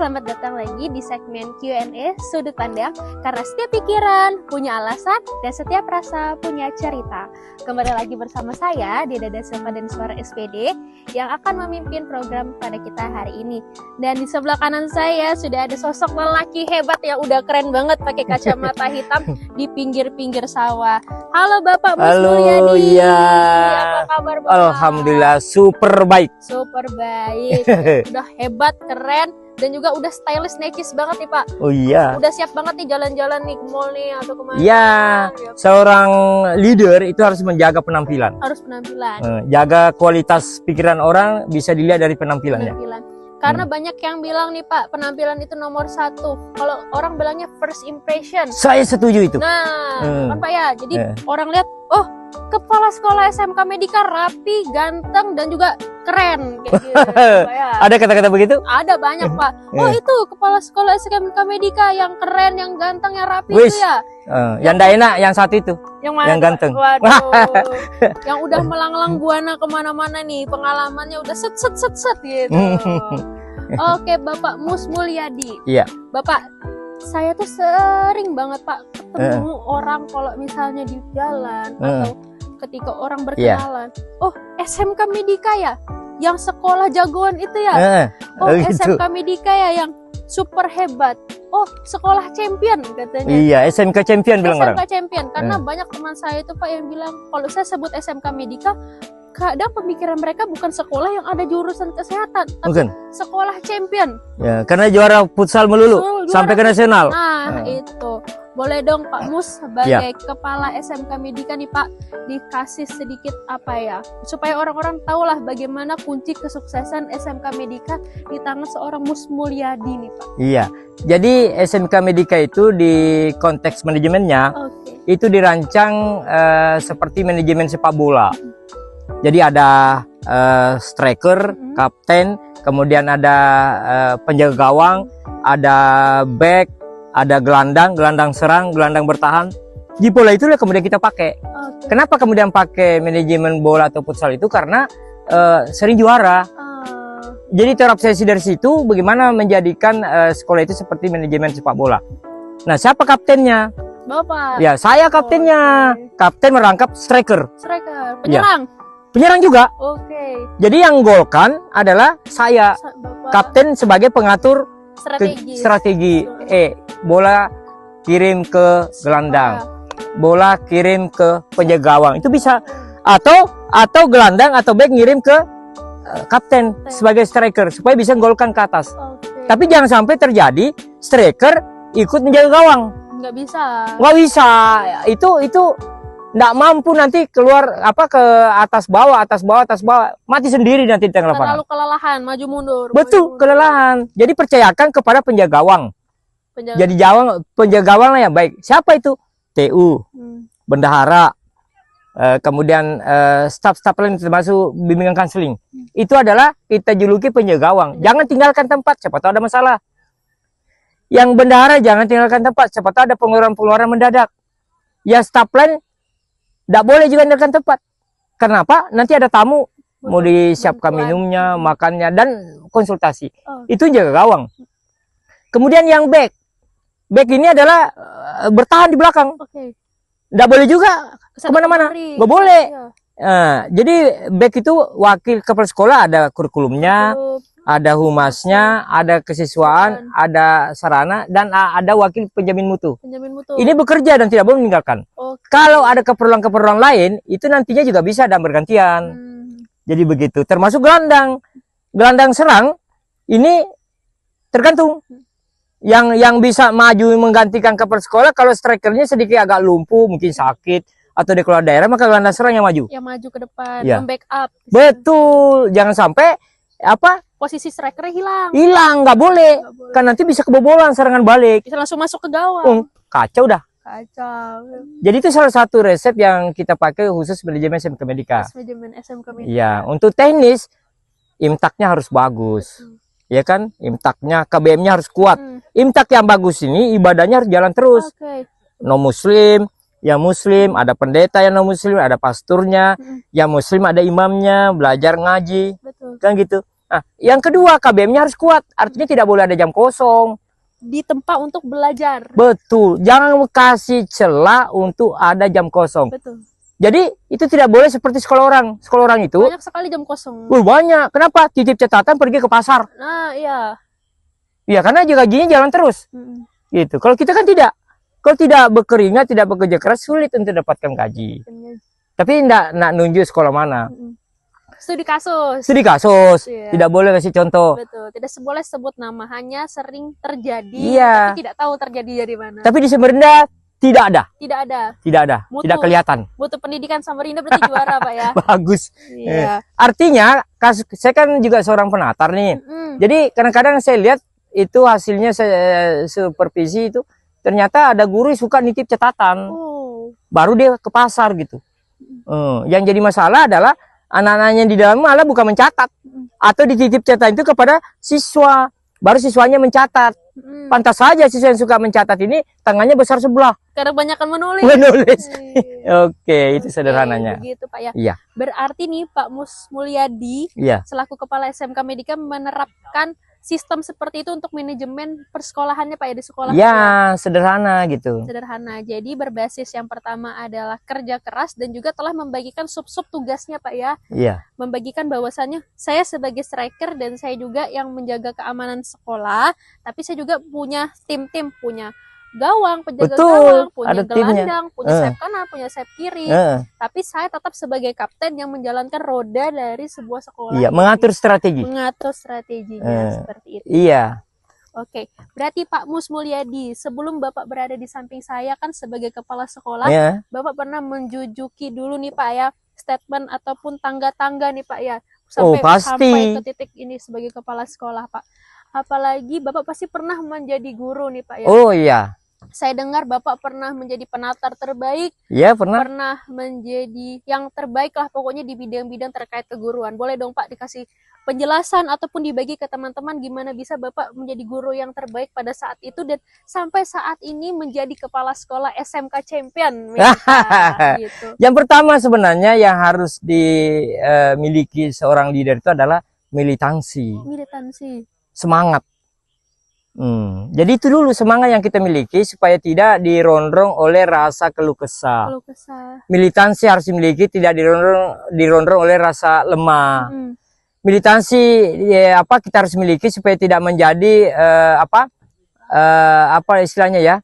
selamat datang lagi di segmen Q&A Sudut Pandang. Karena setiap pikiran punya alasan dan setiap rasa punya cerita. Kembali lagi bersama saya, Deda Silva dan Suara SPD, yang akan memimpin program pada kita hari ini. Dan di sebelah kanan saya sudah ada sosok lelaki hebat yang udah keren banget pakai kacamata hitam di pinggir-pinggir sawah. Halo Bapak Mus Mulyadi. Iya. Apa kabar Bapak? Alhamdulillah super baik. Super baik. Udah hebat, keren, dan juga udah stylish, necis banget nih Pak. Oh iya. Udah siap banget nih jalan-jalan nih ke mall nih atau kemana. Iya. Ya, Seorang leader itu harus menjaga penampilan. harus penampilan. Jaga kualitas pikiran orang bisa dilihat dari penampilannya. Karena banyak yang bilang nih Pak, penampilan itu nomor 1. Kalau orang bilangnya first impression. Saya setuju itu. Nah, kan Pak ya. Jadi orang lihat, oh kepala sekolah SMK Medika rapi, ganteng, dan juga keren. Kayak gitu, Pak ya. Ada kata-kata begitu? Ada banyak Pak. Oh itu kepala sekolah SMK Medika yang keren, yang ganteng, yang rapi Wis. itu ya. Yang tidak enak yang satu itu. Yang mana? Yang ganteng. Waduh. Yang udah melanglang buana kemana-mana nih, pengalamannya udah set gitu. Oke Bapak Mus Mulyadi. Iya. Bapak, saya tuh sering banget Pak ketemu orang kalau misalnya di jalan atau ketika orang berkenalan. Oh SMK Medika ya, yang sekolah jagoan itu ya. Oh gitu. SMK Medika ya yang super hebat. Oh sekolah champion katanya. Iya, SMK champion bilang orang. SMK champion, karena banyak teman saya itu Pak yang bilang kalau saya sebut SMK Medika, kadang pemikiran mereka bukan sekolah yang ada jurusan kesehatan, tapi Bukan. sekolah champion. Ya, karena juara futsal melulu sampai ke nasional. Nah, itu. Boleh dong Pak Mus sebagai kepala SMK Medika nih Pak, dikasih sedikit apa ya, supaya orang-orang tahulah bagaimana kunci kesuksesan SMK Medika di tangan seorang Mus Mulyadi nih Pak. Iya. Jadi SMK Medika itu di konteks manajemennya itu dirancang seperti manajemen sepak bola. Jadi ada striker, kapten, kemudian ada penjaga gawang, ada back, ada gelandang serang, gelandang bertahan. Di bola itulah kemudian kita pakai. Kenapa kemudian pakai manajemen bola atau futsal itu? Karena sering juara. Jadi terobsesi dari situ bagaimana menjadikan sekolah itu seperti manajemen sepak bola. Nah, siapa kaptennya? Bapak. Ya, saya kaptennya. Kapten merangkap striker. Striker, penyerang. Penyerang juga. Oke. Jadi yang golkan adalah saya. Bapak. Kapten sebagai pengatur Strategi. Bola kirim ke gelandang. Bola kirim ke penjaga gawang. Itu bisa. Atau gelandang atau back ngirim ke kapten sebagai striker supaya bisa golkan ke atas. Tapi jangan sampai terjadi striker ikut menjaga gawang. Nggak bisa. Nggak bisa. Itu nggak mampu nanti keluar ke atas bawah, mati sendiri nanti di tengah lapangan. Terlalu kelelahan, maju mundur. Betul, kelelahan. Jadi percayakan kepada penjaga gawang. Jadi penjaga gawang lah yang baik. Siapa itu? TU, bendahara, kemudian staf-staf lain termasuk bimbingan konseling. Itu adalah kita juluki penjaga gawang. Jangan tinggalkan tempat, siapa tahu ada masalah. Yang bendahara jangan tinggalkan tempat, siapa tahu ada pengeluaran mendadak. Ya staf lain tidak boleh juga tinggalkan tempat. Kenapa? Nanti ada tamu, mau disiapkan minumnya, makannya, dan konsultasi. Itu jaga gawang. Kemudian yang back ini adalah bertahan di belakang. Tidak boleh juga kemana-mana, nggak boleh. Jadi back itu wakil kepala sekolah, ada kurikulumnya, ada humasnya, ada kesiswaan, ada sarana, dan ada wakil penjamin mutu. Ini bekerja dan tidak boleh meninggalkan. Kalau ada keperluan-keperluan lain, itu nantinya juga bisa dan bergantian. Jadi begitu. Termasuk gelandang serang, ini tergantung. Yang bisa maju menggantikan kepala sekolah, kalau strikernya sedikit agak lumpuh, mungkin sakit, atau di keluar daerah, maka gelandang serang yang maju. Yang maju ke depan, membackup. Betul. Jangan sampai posisi strikernya hilang. Nggak boleh. Kan nanti bisa kebobolan serangan balik. Bisa langsung masuk ke gawang. Kacau dah. Kacau. Jadi itu salah satu resep yang kita pakai khusus manajemen SMK Medika. Ya, untuk teknis imtaknya harus bagus. Ya kan? Imtaknya, KBM-nya harus kuat. Imtak yang bagus ini ibadahnya harus jalan terus. Non muslim, yang muslim, ada pendeta yang non muslim, ada pasturnya, yang muslim ada imamnya, belajar ngaji. Kan gitu. Nah, yang kedua KBM-nya harus kuat, artinya tidak boleh ada jam kosong. Di tempat untuk belajar. Betul, jangan kasih celah untuk ada jam kosong. Betul. Jadi itu tidak boleh seperti sekolah orang. Sekolah orang itu banyak sekali jam kosong. Banyak. Kenapa? Titip catatan pergi ke pasar. Nah, iya. Iya, karena gajinya jalan terus. Gitu. Kalau kita kan tidak. Kalau tidak berkeringat, tidak bekerja keras, sulit untuk dapatkan gaji. Tapi enggak nunjuk sekolah mana. Studi kasus. Studi kasus. Iya. Tidak boleh kasih contoh. Betul. Tidak boleh sebut nama, hanya sering terjadi. Iya. Tapi tidak tahu terjadi dari mana. Tapi di Samarinda tidak ada. Tidak ada. Tidak ada. Tidak kelihatan. Mutu pendidikan Samarinda berarti juara, Pak ya. Bagus. Iya. Artinya, saya kan juga seorang penatar nih. Jadi kadang-kadang saya lihat itu hasilnya supervisi itu ternyata ada guru yang suka nitip catatan. Baru dia ke pasar gitu. Yang jadi masalah adalah anak-anaknya di dalam malah bukan mencatat atau dititip catatan itu kepada siswa, baru siswanya mencatat. Pantas saja siswa yang suka mencatat ini tangannya besar sebelah karena kebanyakan menulis. Oke, itu sederhananya. Begitu, Pak ya. Iya. Berarti nih Pak Mulyadi selaku kepala SMK Medika menerapkan sistem seperti itu untuk manajemen persekolahannya, Pak ya, di sekolah. Ya, sederhana gitu. Sederhana. Jadi berbasis yang pertama adalah kerja keras dan juga telah membagikan sub-sub tugasnya, Pak ya. Iya. Membagikan bahwasannya saya sebagai striker dan saya juga yang menjaga keamanan sekolah, tapi saya juga punya tim-tim, punya gawang, penjaga gawang, punya gelandang, punya sayap kanan, punya sayap kiri. Tapi saya tetap sebagai kapten yang menjalankan roda dari sebuah sekolah. Iya, mengatur strategi. Mengatur strateginya seperti itu. Iya. Oke, berarti Pak Mus Mulyadi, sebelum Bapak berada di samping saya kan sebagai kepala sekolah, Bapak pernah menjujuki dulu nih Pak ya, statement ataupun tangga-tangga nih Pak ya, sampai ke titik ini sebagai kepala sekolah Pak. Apalagi Bapak pasti pernah menjadi guru nih Pak ya. Oh iya. Saya dengar Bapak pernah menjadi penatar terbaik. Iya, pernah. Pernah menjadi yang terbaik lah pokoknya di bidang-bidang terkait keguruan. Boleh dong Pak dikasih penjelasan ataupun dibagi ke teman-teman gimana bisa Bapak menjadi guru yang terbaik pada saat itu dan sampai saat ini menjadi kepala sekolah SMK Champion. Gitu. Yang pertama sebenarnya yang harus dimiliki seorang leader itu adalah militansi. Militansi. Semangat. Jadi itu dulu semangat yang kita miliki supaya tidak dirondong oleh rasa keluh kesah. Militansi harus dimiliki, tidak dirondong oleh rasa lemah. Militansi kita harus miliki supaya tidak menjadi apa istilahnya ya,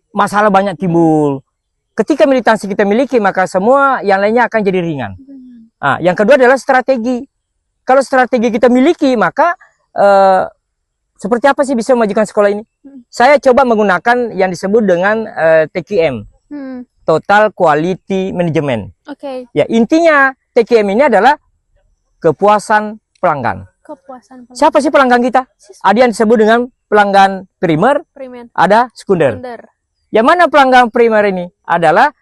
masalah banyak timbul. Ketika militansi kita miliki maka semua yang lainnya akan jadi ringan. Nah, yang kedua adalah strategi. Kalau strategi kita miliki maka seperti apa sih bisa memajukan sekolah ini? Saya coba menggunakan yang disebut dengan TQM, Total Quality Management. Ya, intinya TQM ini adalah kepuasan pelanggan. Siapa sih pelanggan kita? Ada yang disebut dengan pelanggan primer, ada sekunder. Yang mana pelanggan primer ini? Adalah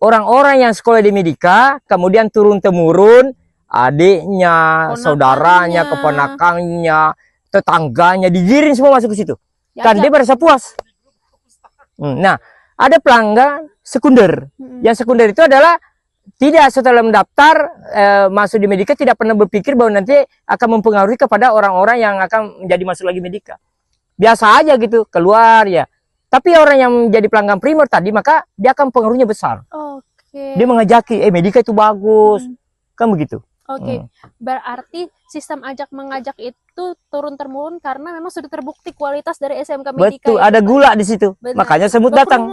orang-orang yang sekolah di Medika, kemudian turun-temurun, adiknya, saudaranya, keponakannya, tetangganya, digiring semua masuk ke situ. Kan dia merasa puas. Nah, ada pelanggan sekunder. Yang sekunder itu adalah tidak setelah mendaftar masuk di Medika tidak pernah berpikir bahwa nanti akan mempengaruhi kepada orang-orang yang akan menjadi masuk lagi Medika. Biasa aja gitu, keluar ya. Tapi orang yang menjadi pelanggan primer tadi maka dia akan pengaruhnya besar. Dia mengajaki, Medika itu bagus. Kan begitu. Berarti sistem ajak-mengajak itu turun-temurun karena memang sudah terbukti kualitas dari SMK Medika. Betul, ada gula di situ. Makanya semut datang.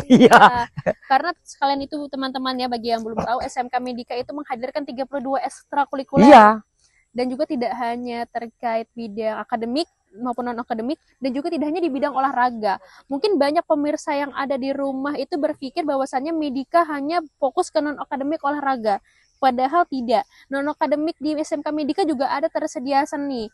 Iya. Karena sekalian itu teman-teman ya, bagi yang belum tahu, SMK Medika itu menghadirkan 32 ekstrakurikuler. Iya. Dan juga tidak hanya terkait bidang akademik maupun non-akademik, dan juga tidak hanya di bidang olahraga. Mungkin banyak pemirsa yang ada di rumah itu berpikir bahwasannya Medika hanya fokus ke non-akademik olahraga. Padahal tidak. Non-akademik di SMK Medika juga ada tersedia seni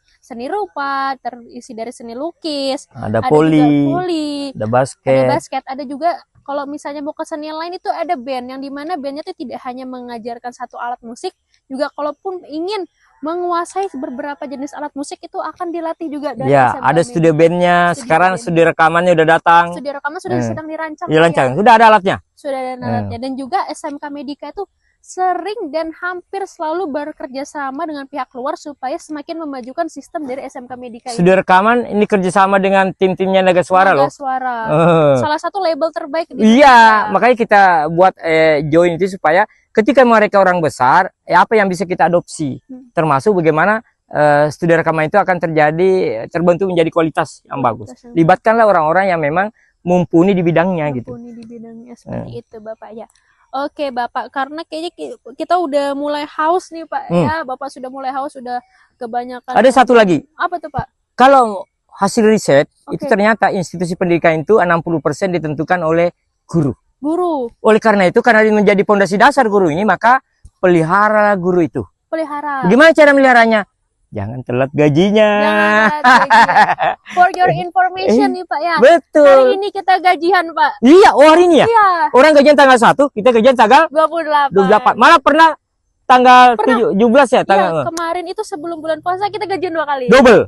rupa, terisi dari seni lukis, ada voli, ada basket, ada juga kalau misalnya mau ke seni lain itu ada band, yang dimana bandnya itu tidak hanya mengajarkan satu alat musik, juga kalaupun ingin menguasai beberapa jenis alat musik itu akan dilatih juga dari SMK ada studio bandnya. Sekarang studio rekamannya udah datang. Studio rekaman sudah sedang dirancang. Sudah ada alatnya. Dan juga SMK Medika itu sering dan hampir selalu bekerja sama dengan pihak luar supaya semakin memajukan sistem dari SMK Medika ini. Sudah rekaman, ini kerjasama dengan tim-timnya Naga Suara loh. Naga Suara. Salah satu label terbaik di Iya, makanya kita buat join itu supaya ketika mereka orang besar, apa yang bisa kita adopsi, termasuk bagaimana studi rekaman itu akan terbentuk menjadi kualitas yang bagus. Libatkanlah orang-orang yang memang mumpuni di bidangnya gitu. Mumpuni di bidangnya seperti itu Bapak ya. Oke Bapak, karena kayaknya kita udah mulai haus nih Pak ya. Bapak sudah mulai haus, sudah kebanyakan. Ada satu lagi. Apa tuh Pak? Kalau hasil riset itu ternyata institusi pendidikan itu 60% ditentukan oleh guru. Guru. Oleh karena itu, karena menjadi pondasi dasar guru ini, maka pelihara guru itu. Pelihara. Gimana cara meliharanya? Jangan telat gajinya. Jangan telat gajinya. For your information nih Pak ya. Betul. Hari ini kita gajian Pak. Iya, hari ini ya? Iya. Orang gajian tanggal 1, kita gajian tanggal 28. Malah pernah tanggal 17 ya? Iya, kemarin itu sebelum bulan puasa kita gajian 2 kali. Double.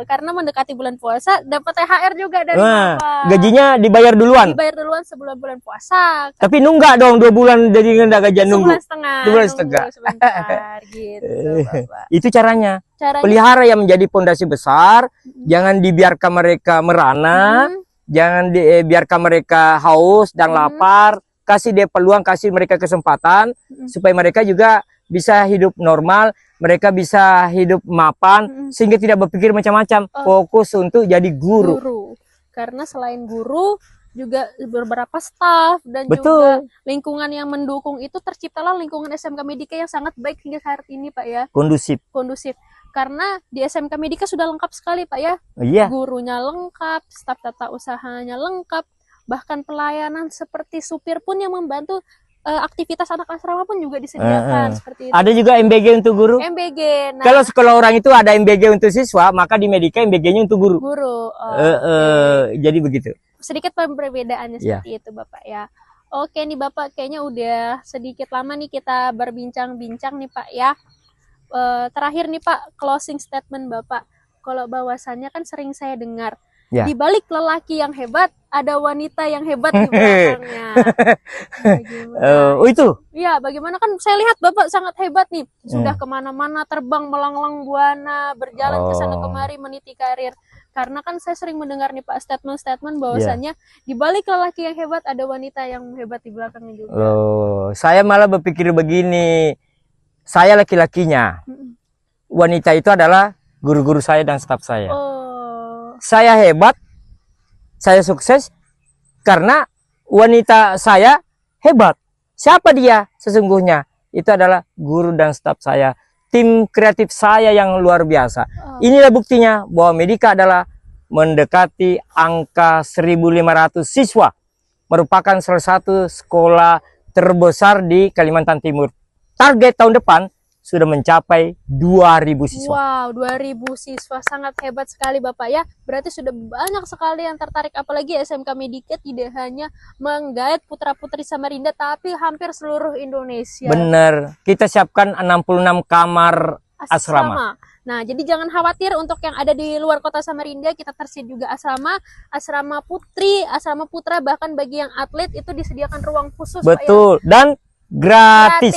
Karena mendekati bulan puasa dapat THR juga dari Bapak. Gajinya dibayar duluan. Dibayar duluan sebelum bulan puasa. Tapi nunggak dong 2 bulan jadi nggak gajian nunggu. 2 bulan setengah. Sebentar gitu Bapak. Itu caranya. Pelihara yang menjadi pondasi besar, jangan dibiarkan mereka merana, jangan dibiarkan mereka haus dan lapar. Kasih dia peluang, kasih mereka kesempatan supaya mereka juga bisa hidup normal, mereka bisa hidup mapan sehingga tidak berpikir macam-macam, fokus untuk jadi guru. Karena selain guru juga beberapa staf dan juga lingkungan yang mendukung itu, terciptalah lingkungan SMK Medika yang sangat baik hingga saat ini Pak ya. Kondusif. Karena di SMK Medika sudah lengkap sekali Pak ya. Iya. Gurunya lengkap, staf tata usahanya lengkap. Bahkan pelayanan seperti supir pun yang membantu aktivitas anak asrama pun juga disediakan seperti itu. Ada juga MBG untuk guru. MBG. Nah, kalau sekolah orang itu ada MBG untuk siswa, maka di Medika MBG-nya untuk guru. Jadi begitu. Sedikit perbedaannya seperti itu Bapak ya. Oke nih Bapak, kayaknya udah sedikit lama nih kita berbincang-bincang nih Pak ya. Terakhir nih Pak, closing statement Bapak. Kalau bahwasannya kan sering saya dengar, di balik lelaki yang hebat ada wanita yang hebat di belakangnya. Itu? Iya, bagaimana kan saya lihat Bapak sangat hebat nih. Sudah kemana-mana terbang melanglang buana, berjalan ke sana kemari meniti karir. Karena kan saya sering mendengar nih Pak statement-statement bahwasannya di balik lelaki yang hebat ada wanita yang hebat di belakangnya juga. Saya malah berpikir begini. Saya laki-lakinya. Wanita itu adalah guru-guru saya dan staf saya. Saya hebat, saya sukses karena wanita saya hebat. Siapa dia sesungguhnya? Itu adalah guru dan staf saya, tim kreatif saya yang luar biasa. Inilah buktinya bahwa Medika adalah mendekati angka 1.500 siswa, merupakan salah satu sekolah terbesar di Kalimantan Timur. Target tahun depan sudah mencapai 2.000 siswa. Wow, 2.000 siswa, sangat hebat sekali Bapak ya. Berarti sudah banyak sekali yang tertarik, apalagi SMK Medika tidak hanya menggait putra-putri Samarinda, tapi hampir seluruh Indonesia. Bener, kita siapkan 66 kamar asrama. Nah, jadi jangan khawatir untuk yang ada di luar kota Samarinda, kita tersedia juga asrama putri, asrama putra, bahkan bagi yang atlet itu disediakan ruang khusus. Betul, Pak, ya? Dan gratis.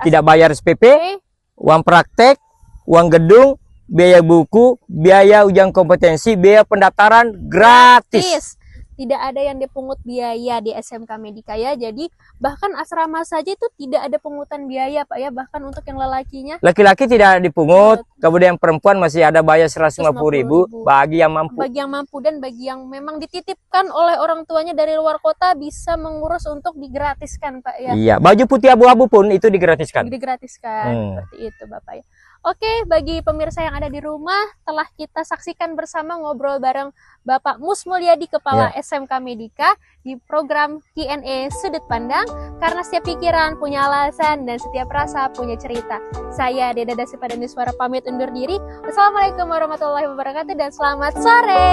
Tidak bayar SPP. Uang praktek, uang gedung, biaya buku, biaya ujian kompetensi, biaya pendaftaran gratis. Tidak ada yang dipungut biaya di SMK Medika ya. Jadi bahkan asrama saja itu tidak ada pungutan biaya Pak ya. Bahkan untuk yang lelakinya. Laki-laki tidak dipungut, kemudian perempuan masih ada bayar 150.000 bagi yang mampu. Bagi yang mampu dan bagi yang memang dititipkan oleh orang tuanya dari luar kota bisa mengurus untuk digratiskan Pak ya. Iya, baju putih abu-abu pun itu digratiskan. Seperti itu Bapak ya. Oke, bagi pemirsa yang ada di rumah, telah kita saksikan bersama ngobrol bareng Bapak Mus Mulyadi, Kepala SMK Medika di program Q&A Sudut Pandang, karena setiap pikiran punya alasan dan setiap rasa punya cerita. Saya Deda Dasipadani Suara pamit undur diri. Wassalamualaikum warahmatullahi wabarakatuh dan selamat sore.